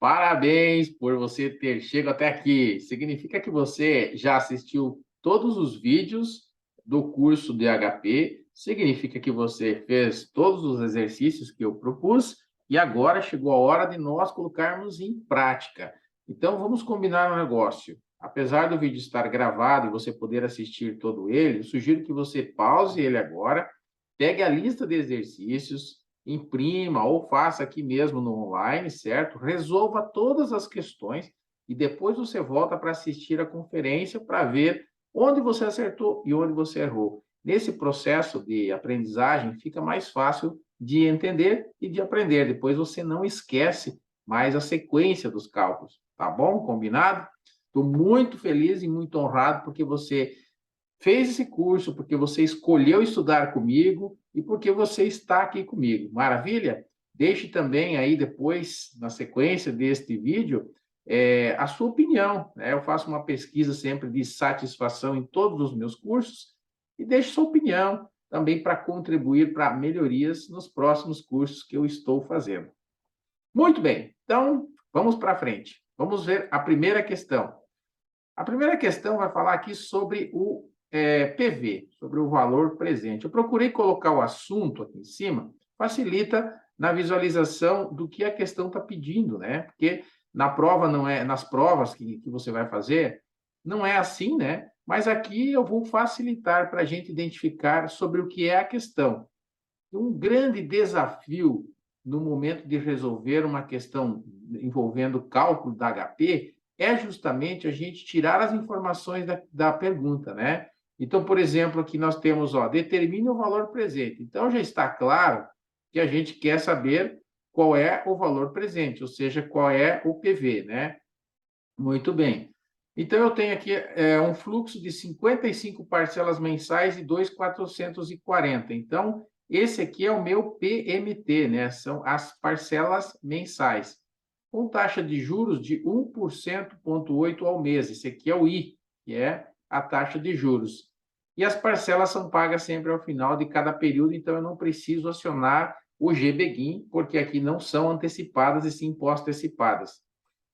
Parabéns por você ter chegado até aqui. Significa que você já assistiu todos os vídeos do curso de HP, significa que você fez todos os exercícios que eu propus e agora chegou a hora de nós colocarmos em prática. Então, vamos combinar um negócio. Apesar do vídeo estar gravado e você poder assistir todo ele, eu sugiro que você pause ele agora, pegue a lista de exercícios, imprima ou faça aqui mesmo no online, certo? Resolva todas as questões e depois você volta para assistir a conferência para ver onde você acertou e onde você errou. Nesse processo de aprendizagem, fica mais fácil de entender e de aprender. Depois você não esquece mais a sequência dos cálculos, tá bom? Combinado? Estou muito feliz e muito honrado porque você fez esse curso, porque você escolheu estudar comigo e porque você está aqui comigo. Maravilha? Deixe também aí depois, na sequência deste vídeo, a sua opinião, né? Eu faço uma pesquisa sempre de satisfação em todos os meus cursos e deixe sua opinião também para contribuir para melhorias nos próximos cursos que eu estou fazendo. Muito bem, então vamos para frente. Vamos ver a primeira questão. A primeira questão vai falar aqui sobre o PV, sobre o valor presente. Eu procurei colocar o assunto aqui em cima, facilita na visualização do que a questão está pedindo, né? Porque na prova não é, nas provas que você vai fazer, não é assim, né? Mas aqui eu vou facilitar para a gente identificar sobre o que é a questão. Um grande desafio no momento de resolver uma questão envolvendo cálculo da HP é justamente a gente tirar as informações da pergunta, né? Então, por exemplo, aqui nós temos, ó, determine o valor presente. Então, já está claro que a gente quer saber qual é o valor presente, ou seja, qual é o PV, né? Muito bem. Então, eu tenho aqui um fluxo de 55 parcelas mensais de 2.440. Então, esse aqui é o meu PMT, né? São as parcelas mensais. Com taxa de juros de 1,8% ao mês. Esse aqui é o I, que é a taxa de juros. E as parcelas são pagas sempre ao final de cada período, então eu não preciso acionar o GBGIM, porque aqui não são antecipadas e sim pós-antecipadas.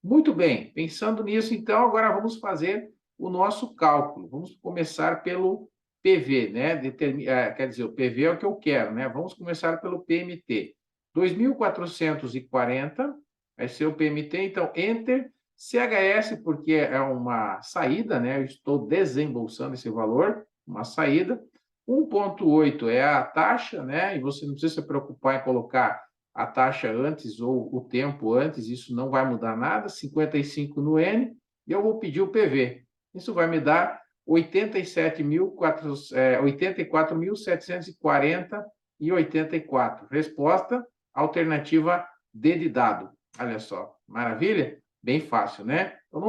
Muito bem, pensando nisso, então, agora vamos fazer o nosso cálculo. Vamos começar pelo PV, né? Quer dizer, o PV é o que eu quero, né? Vamos começar pelo PMT. 2.440 vai ser o PMT, então, Enter. CHS, porque é uma saída, né? Eu estou desembolsando esse valor, uma saída. 1,8 é a taxa, né? E você não precisa se preocupar em colocar a taxa antes ou o tempo antes, isso não vai mudar nada, 55 no N, e eu vou pedir o PV. Isso vai me dar 84.740,84. Resposta, alternativa D de dado. Olha só, maravilha? Bem fácil, né? Então,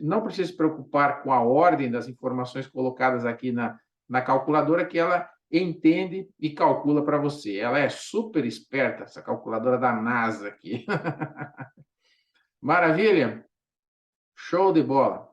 não precisa se preocupar com a ordem das informações colocadas aqui na calculadora, que ela entende e calcula para você. Ela é super esperta, essa calculadora da NASA aqui. Maravilha? Show de bola.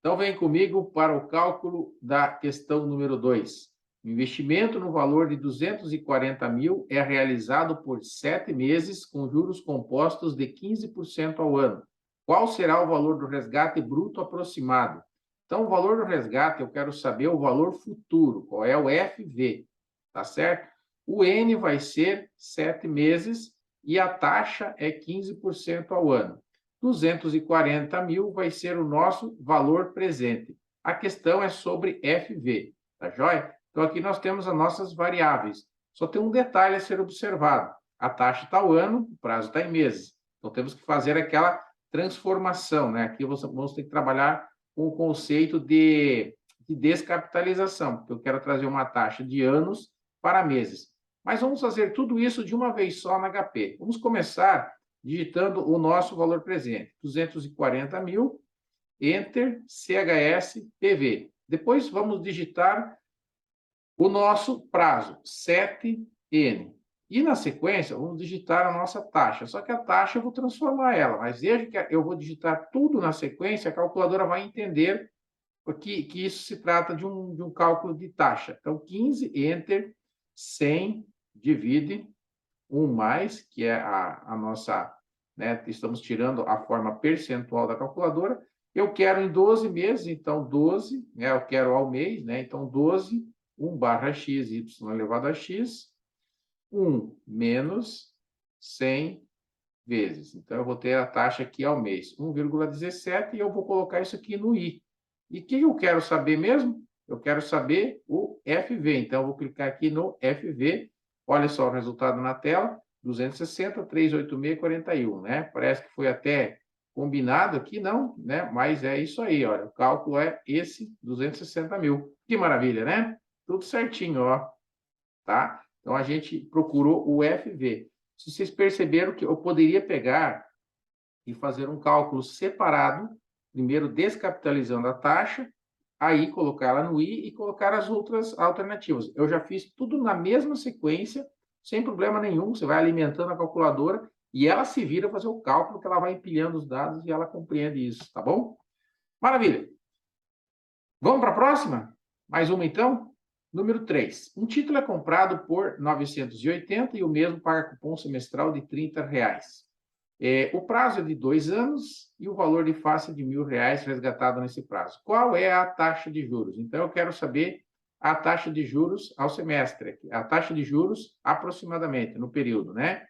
Então, vem comigo para o cálculo da questão número 2. O investimento no valor de 240 mil é realizado por 7 meses com juros compostos de 15% ao ano. Qual será o valor do resgate bruto aproximado? Então, o valor do resgate, eu quero saber o valor futuro, qual é o FV, tá certo? O N vai ser 7 meses e a taxa é 15% ao ano. 240 mil vai ser o nosso valor presente. A questão é sobre FV, tá joia? Então, aqui nós temos as nossas variáveis. Só tem um detalhe a ser observado. A taxa está ao ano, o prazo está em meses. Então, temos que fazer aquela transformação, né? Aqui vamos ter que trabalhar com o conceito de descapitalização, porque eu quero trazer uma taxa de anos para meses. Mas vamos fazer tudo isso de uma vez só na HP. Vamos começar digitando o nosso valor presente, 240 mil, Enter, CHS, PV. Depois vamos digitar o nosso prazo, 7N. E na sequência, vamos digitar a nossa taxa. Só que a taxa eu vou transformar ela, mas veja que eu vou digitar tudo na sequência, a calculadora vai entender que isso se trata de um cálculo de taxa. Então, 15, Enter, 100, divide, 1 mais, que é a nossa né? Estamos tirando a forma percentual da calculadora. Eu quero em 12 meses, então 12, né? Eu quero ao mês, né? Então 12, 1/x, y elevado a x, 1 menos 100 vezes. Então, eu vou ter a taxa aqui ao mês, 1,17, e eu vou colocar isso aqui no I. E o que eu quero saber mesmo? Eu quero saber o FV. Então, eu vou clicar aqui no FV. Olha só o resultado na tela, 260, 386, 41, né? Parece que foi até combinado aqui, não, né? Mas é isso aí, olha, o cálculo é esse, 260 mil. Que maravilha, né? Tudo certinho, ó, tá? Então, a gente procurou o FV. Se vocês perceberam que eu poderia pegar e fazer um cálculo separado, primeiro descapitalizando a taxa, aí colocar ela no I e colocar as outras alternativas. Eu já fiz tudo na mesma sequência, sem problema nenhum. Você vai alimentando a calculadora e ela se vira fazer o cálculo, que ela vai empilhando os dados e ela compreende isso, tá bom? Maravilha! Vamos para a próxima? Mais uma, então? Número 3. Um título é comprado por 980 e o mesmo paga cupom semestral de R$ 30. O prazo é de 2 anos e o valor de face é de R$ 1.000 resgatado nesse prazo. Qual é a taxa de juros? Então, eu quero saber a taxa de juros ao semestre, a taxa de juros aproximadamente no período, né?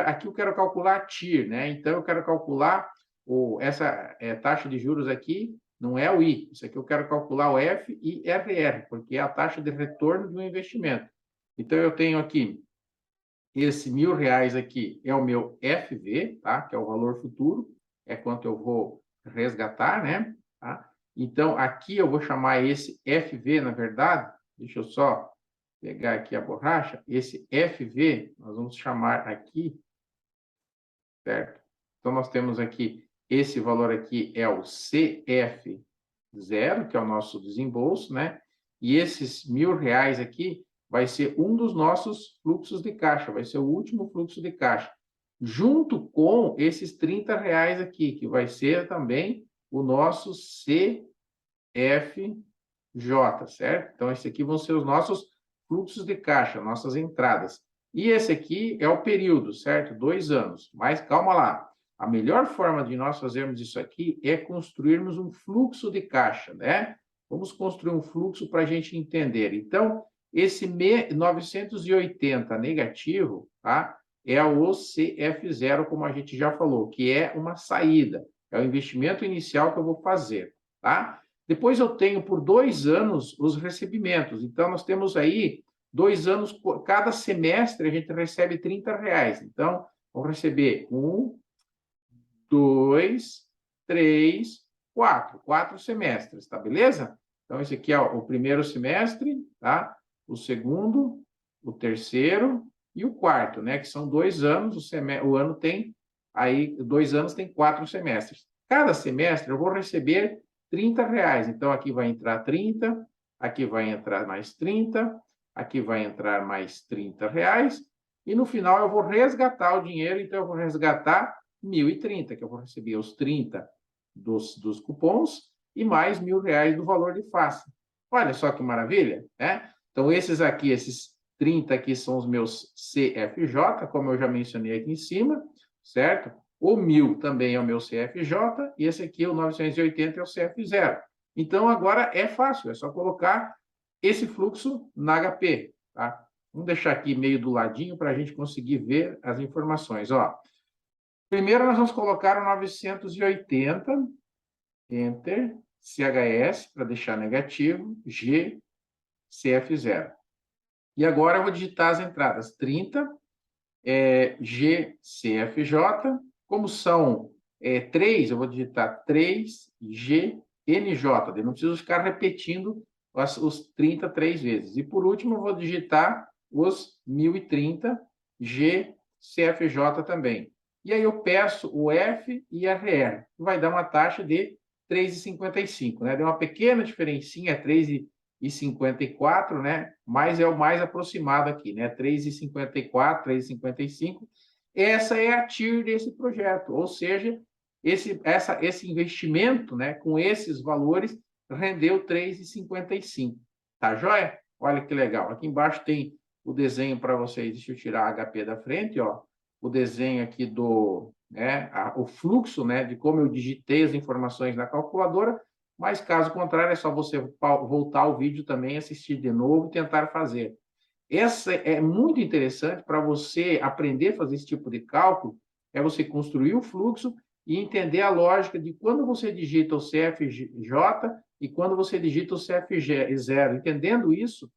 Aqui eu quero calcular a TIR, né? Então, eu quero calcular essa taxa de juros aqui, não é o I, isso aqui eu quero calcular o FIRR, porque é a taxa de retorno de um investimento. Então, eu tenho aqui esse R$ 1.000 aqui é o meu FV, tá? Que é o valor futuro, é quanto eu vou resgatar, né? Tá? Então, aqui eu vou chamar esse FV, na verdade, deixa eu só pegar aqui a borracha, esse FV, nós vamos chamar aqui, certo? Então, nós temos aqui, esse valor aqui é o CF0, que é o nosso desembolso, né? E esses R$ 1.000 aqui vai ser um dos nossos fluxos de caixa, vai ser o último fluxo de caixa, junto com esses R$ 30 aqui, que vai ser também o nosso CFJ, certo? Então, esse aqui vão ser os nossos fluxos de caixa, nossas entradas. E esse aqui é o período, certo? 2 anos. Mas calma lá. A melhor forma de nós fazermos isso aqui é construirmos um fluxo de caixa, né? Vamos construir um fluxo para a gente entender. Então, esse 980 negativo, tá? É o CF0, como a gente já falou, que é uma saída. É o investimento inicial que eu vou fazer, tá? Depois eu tenho por 2 anos os recebimentos. Então, nós temos aí 2 anos, cada semestre a gente recebe R$ 30. Então, vamos receber 1, 2, 3, 4. 4 semestres, tá beleza? Então, esse aqui é o primeiro semestre, tá? O segundo, o terceiro e o quarto, né? Que são 2 anos, o ano tem, aí 2 anos tem 4 semestres. Cada semestre eu vou receber R$ 30. Então, aqui vai entrar 30, aqui vai entrar mais 30, aqui vai entrar mais R$ 30, e no final eu vou resgatar o dinheiro, então eu vou resgatar 1.030, que eu vou receber os 30 dos cupons e mais R$ 1.000 do valor de face. Olha só que maravilha, né? Então, esses 30 aqui são os meus CFJ, como eu já mencionei aqui em cima, certo? O 1.000 também é o meu CFJ, e esse aqui, o 980, é o CF0. Então, agora é fácil, é só colocar esse fluxo na HP, tá? Vamos deixar aqui meio do ladinho para a gente conseguir ver as informações, ó. Primeiro, nós vamos colocar o 980, Enter, CHS, para deixar negativo, G, CF0. E agora eu vou digitar as entradas 30, G, CFJ. Como são 3, eu vou digitar 3, G, NJ. Eu não preciso ficar repetindo os 30 3 vezes. E por último, eu vou digitar os 1.030, G, CFJ também. E aí eu peço o FIRR, que vai dar uma taxa de 3,55, né? Deu uma pequena diferencinha, 3,54, né? Mas é o mais aproximado aqui, né? 3,54, 3,55. Essa é a TIR desse projeto, ou seja, esse investimento, né, com esses valores, rendeu 3,55. Tá joia? Olha que legal. Aqui embaixo tem o desenho para vocês. Deixa eu tirar a HP da frente, ó. o desenho aqui do, né, o fluxo, né, de como eu digitei as informações na calculadora, mas caso contrário, é só você voltar ao vídeo também, assistir de novo e tentar fazer. Essa é muito interessante para você aprender a fazer esse tipo de cálculo, é você construir o fluxo e entender a lógica de quando você digita o CFJ e quando você digita o CFG0. Entendendo isso,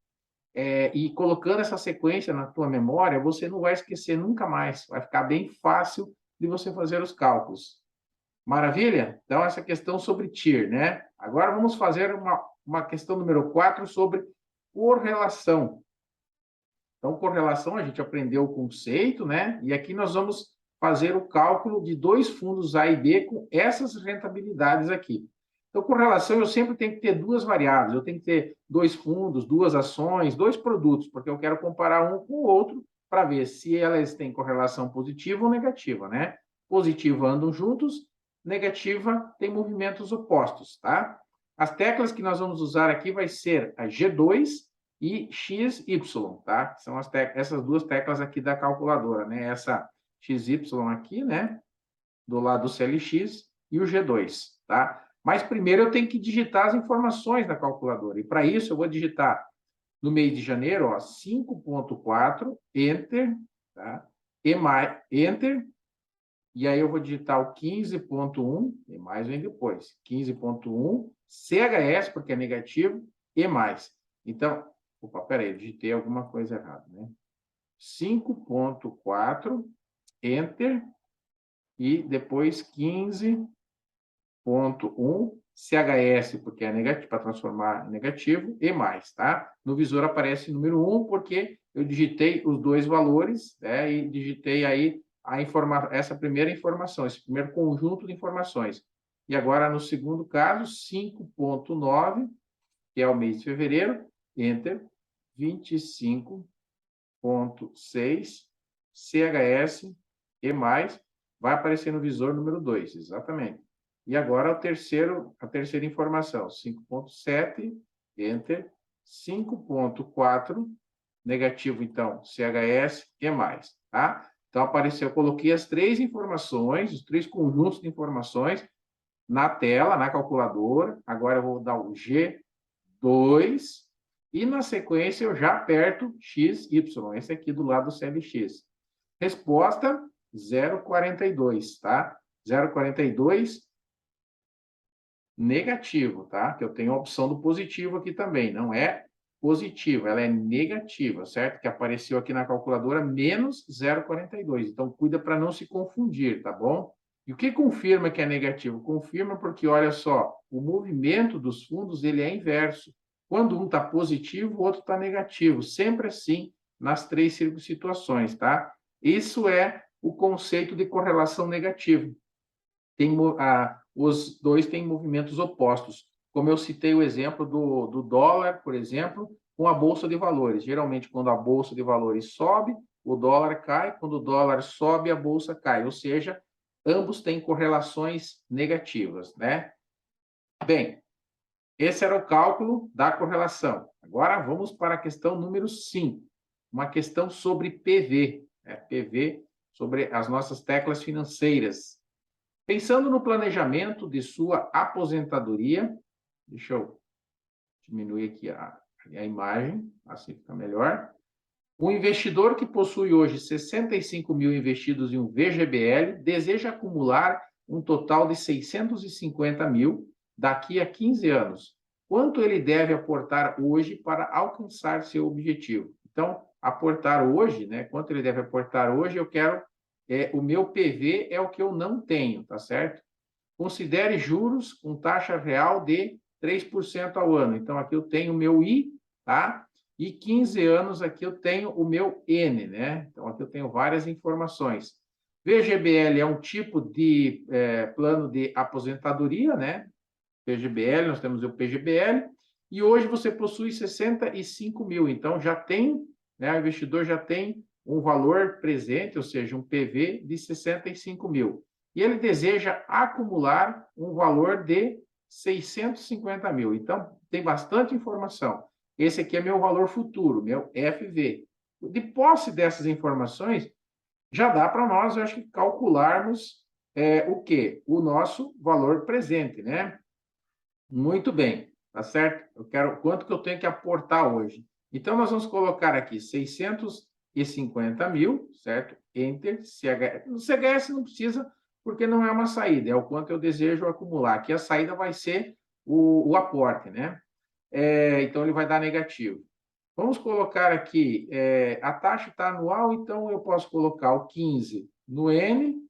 e colocando essa sequência na tua memória, você não vai esquecer nunca mais. Vai ficar bem fácil de você fazer os cálculos. Maravilha? Então, essa questão sobre TIR, né? Agora vamos fazer uma questão número 4 sobre correlação. Então, correlação, a gente aprendeu o conceito, né? E aqui nós vamos fazer o cálculo de dois fundos A e B com essas rentabilidades aqui. Então, correlação, eu sempre tenho que ter duas variáveis. Eu tenho que ter dois fundos, duas ações, dois produtos, porque eu quero comparar um com o outro para ver se elas têm correlação positiva ou negativa, né? Positiva andam juntos, negativa tem movimentos opostos, tá? As teclas que nós vamos usar aqui vai ser a G2 e XY, tá? São essas duas teclas aqui da calculadora, né? Essa XY aqui, né? Do lado do CLX e o G2, tá? Mas primeiro eu tenho que digitar as informações da calculadora. E para isso eu vou digitar no mês de janeiro, ó, 5.4, Enter, tá? E mais, Enter. E aí eu vou digitar o 15.1, e mais vem depois. 15.1, CHS, porque é negativo, e mais. Então, opa, peraí, eu digitei alguma coisa errada, né? 5.4, Enter, e depois 15.1, CHS, porque é negativo, para transformar em negativo, e mais, tá? No visor aparece o número 1, porque eu digitei os dois valores, né? E digitei aí essa primeira informação, esse primeiro conjunto de informações. E agora, no segundo caso, 5.9, que é o mês de fevereiro, Enter, 25.6, CHS, e mais, vai aparecer no visor número 2, exatamente. E agora a terceira informação, 5.7, Enter, 5.4, negativo, então, CHS, e mais, tá? Então, apareceu, eu coloquei as três informações, os três conjuntos de informações na tela, na calculadora. Agora eu vou dar o G2 e, na sequência, eu já aperto XY, esse aqui do lado do CLX. Resposta 0,42, tá? 0,42 negativo, tá? Que eu tenho a opção do positivo aqui também, não é positiva, ela é negativa, certo? Que apareceu aqui na calculadora menos 0,42. Então, cuida para não se confundir, tá bom? E o que confirma que é negativo? Confirma porque, olha só, o movimento dos fundos ele é inverso. Quando um está positivo, o outro está negativo. Sempre assim nas três situações, tá? Isso é o conceito de correlação negativa. Os dois têm movimentos opostos. Como eu citei o exemplo do dólar, por exemplo, com a Bolsa de Valores. Geralmente, quando a Bolsa de Valores sobe, o dólar cai. Quando o dólar sobe, a Bolsa cai. Ou seja, ambos têm correlações negativas, né? Bem, esse era o cálculo da correlação. Agora, vamos para a questão número 5. Uma questão sobre PV. PV sobre as nossas teclas financeiras. Pensando no planejamento de sua aposentadoria, deixa eu diminuir aqui a imagem, assim fica melhor. Um investidor que possui hoje 65 mil investidos em um VGBL deseja acumular um total de 650 mil daqui a 15 anos. Quanto ele deve aportar hoje para alcançar seu objetivo? Então, aportar hoje, né? Quanto ele deve aportar hoje, eu quero o meu PV é o que eu não tenho, tá certo? Considere juros com taxa real de 3% ao ano. Então, aqui eu tenho o meu I, tá? E 15 anos aqui eu tenho o meu N, né? Então, aqui eu tenho várias informações. VGBL é um tipo de plano de aposentadoria, né? PGBL, nós temos o PGBL, e hoje você possui 65 mil. Então, já tem, né? O investidor já tem um valor presente, ou seja, um PV de 65 mil. E ele deseja acumular um valor de 650 mil. Então, tem bastante informação. Esse aqui é meu valor futuro, meu FV. De posse dessas informações, já dá para nós, eu acho que, calcularmos o quê? O nosso valor presente, né? Muito bem, tá certo? Eu quero quanto que eu tenho que aportar hoje. Então, nós vamos colocar aqui 650 mil, certo? Enter, CHS. No CHS não precisa, porque não é uma saída, é o quanto eu desejo acumular. Aqui a saída vai ser o aporte, né? Então, ele vai dar negativo. Vamos colocar aqui, a taxa está anual, então eu posso colocar o 15 no N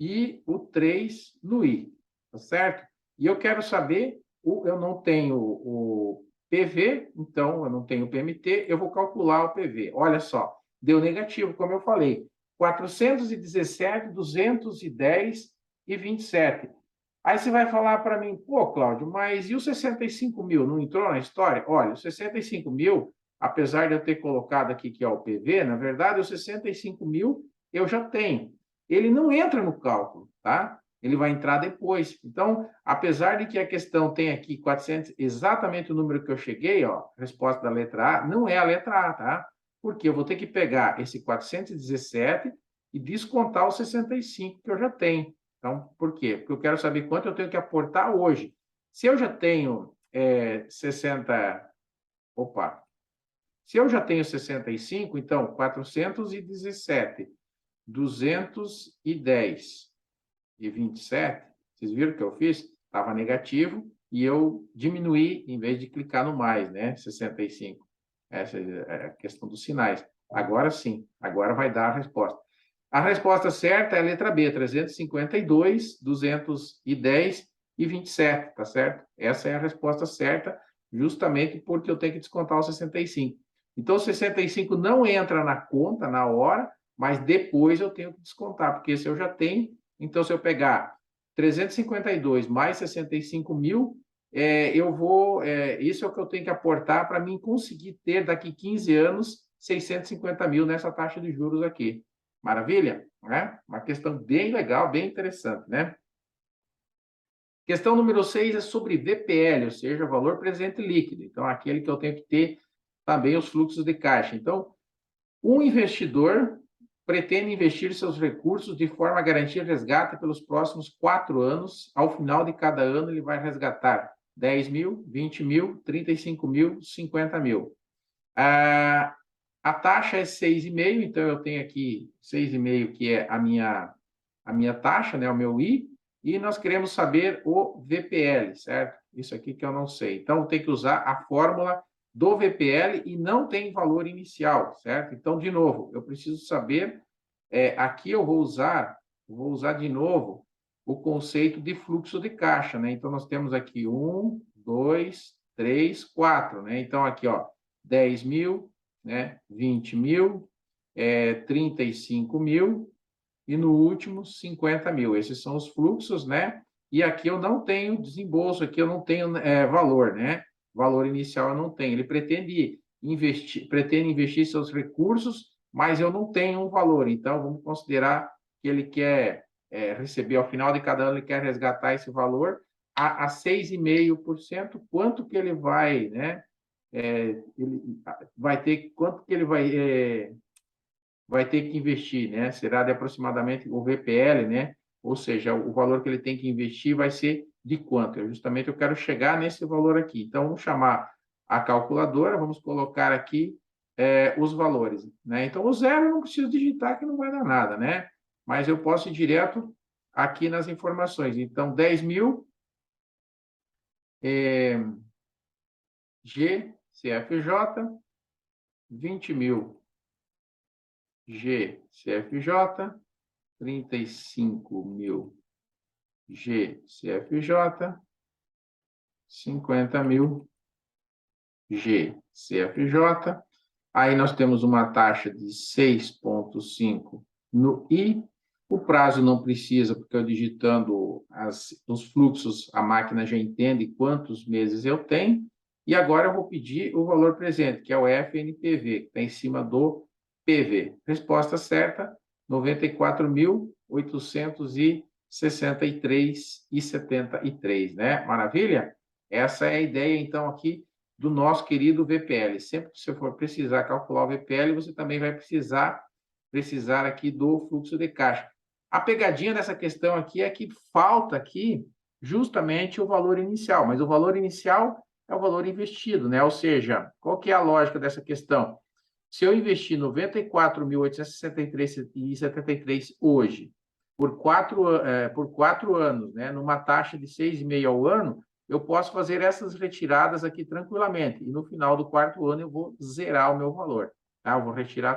e o 3 no I, tá certo? E eu quero saber, eu não tenho o PV, então eu não tenho o PMT, eu vou calcular o PV. Olha só, deu negativo, como eu falei, 417, 210 e 27. Aí você vai falar para mim, pô, Cláudio, mas e os 65 mil, não entrou na história? Olha, os 65 mil, apesar de eu ter colocado aqui que é o PV, na verdade, os 65 mil eu já tenho. Ele não entra no cálculo, tá? Ele vai entrar depois. Então, apesar de que a questão tem aqui 400, exatamente o número que eu cheguei, ó, resposta da letra A, não é a letra A, tá? Porque eu vou ter que pegar esse 417 e descontar os 65 que eu já tenho. Então, por quê? Porque eu quero saber quanto eu tenho que aportar hoje. Se eu já tenho 60... Opa! Se eu já tenho 65, então, 417, 210 e 27, vocês viram o que eu fiz? Estava negativo e eu diminuí, em vez de clicar no mais, né? 65. Essa é a questão dos sinais. Agora sim, agora vai dar a resposta. A resposta certa é a letra B, 352, 210 e 27, tá certo? Essa é a resposta certa, justamente porque eu tenho que descontar os 65. Então, o 65 não entra na conta na hora, mas depois eu tenho que descontar, porque esse eu já tenho. Então, se eu pegar 352 mais 65 mil, isso é o que eu tenho que aportar para mim conseguir ter daqui 15 anos 650 mil nessa taxa de juros aqui. Maravilha? Né? Uma questão bem legal, bem interessante, né? Questão número 6 é sobre VPL, ou seja, valor presente líquido. Então, aquele que eu tenho que ter também os fluxos de caixa. Então, um investidor pretende investir seus recursos de forma a garantir resgate pelos próximos 4 anos. Ao final de cada ano, ele vai resgatar 10 mil, 20 mil, 35 mil, 50 mil. A taxa é 6,5, então eu tenho aqui 6,5, que é a minha taxa, né, o meu I, e nós queremos saber o VPL, certo? Isso aqui que eu não sei. Então, tem que usar a fórmula do VPL e não tem valor inicial, certo? Então, de novo, eu preciso saber, aqui eu vou usar de novo o conceito de fluxo de caixa, né? Então, nós temos aqui 1, 2, 3, 4, né? Então, aqui, ó, 10 mil, né? 20 mil, 35 mil e no último 50 mil. Esses são os fluxos, né? E aqui eu não tenho desembolso, aqui eu não tenho valor, né? Valor inicial eu não tenho. Ele pretende investir seus recursos, mas eu não tenho um valor. Então, vamos considerar que ele quer receber ao final de cada ano, ele quer resgatar esse valor a 6,5%. Quanto que ele vai, né? Ele vai ter, quanto que ele vai ter que investir, né? Será de aproximadamente o VPL, né? Ou seja, o valor que ele tem que investir vai ser de quanto? Justamente eu quero chegar nesse valor aqui. Então, vamos chamar a calculadora, vamos colocar aqui os valores, né? Então, o zero eu não preciso digitar, que não vai dar nada, né? Mas eu posso ir direto aqui nas informações. Então, 10 mil GCFJ, 20 mil GCFJ, 35 mil GCFJ, 50 mil GCFJ. Aí nós temos uma taxa de 6,5 no I. O prazo não precisa, porque eu digitando os fluxos, a máquina já entende quantos meses eu tenho. E agora eu vou pedir o valor presente, que é o FNPV, que está em cima do PV. Resposta certa, 94.863,73, né? Maravilha? Essa é a ideia, então, aqui do nosso querido VPL. Sempre que você for precisar calcular o VPL, você também vai precisar precisar aqui do fluxo de caixa. A pegadinha dessa questão aqui é que falta aqui justamente o valor inicial, mas o valor inicial é o valor investido, né? Ou seja, qual que é a lógica dessa questão? Se eu investir R$ 94.863,73 hoje, por 4 anos, né, numa taxa de 6,5 ao ano, eu posso fazer essas retiradas aqui tranquilamente. E no final do quarto ano eu vou zerar o meu valor. Tá? Eu vou retirar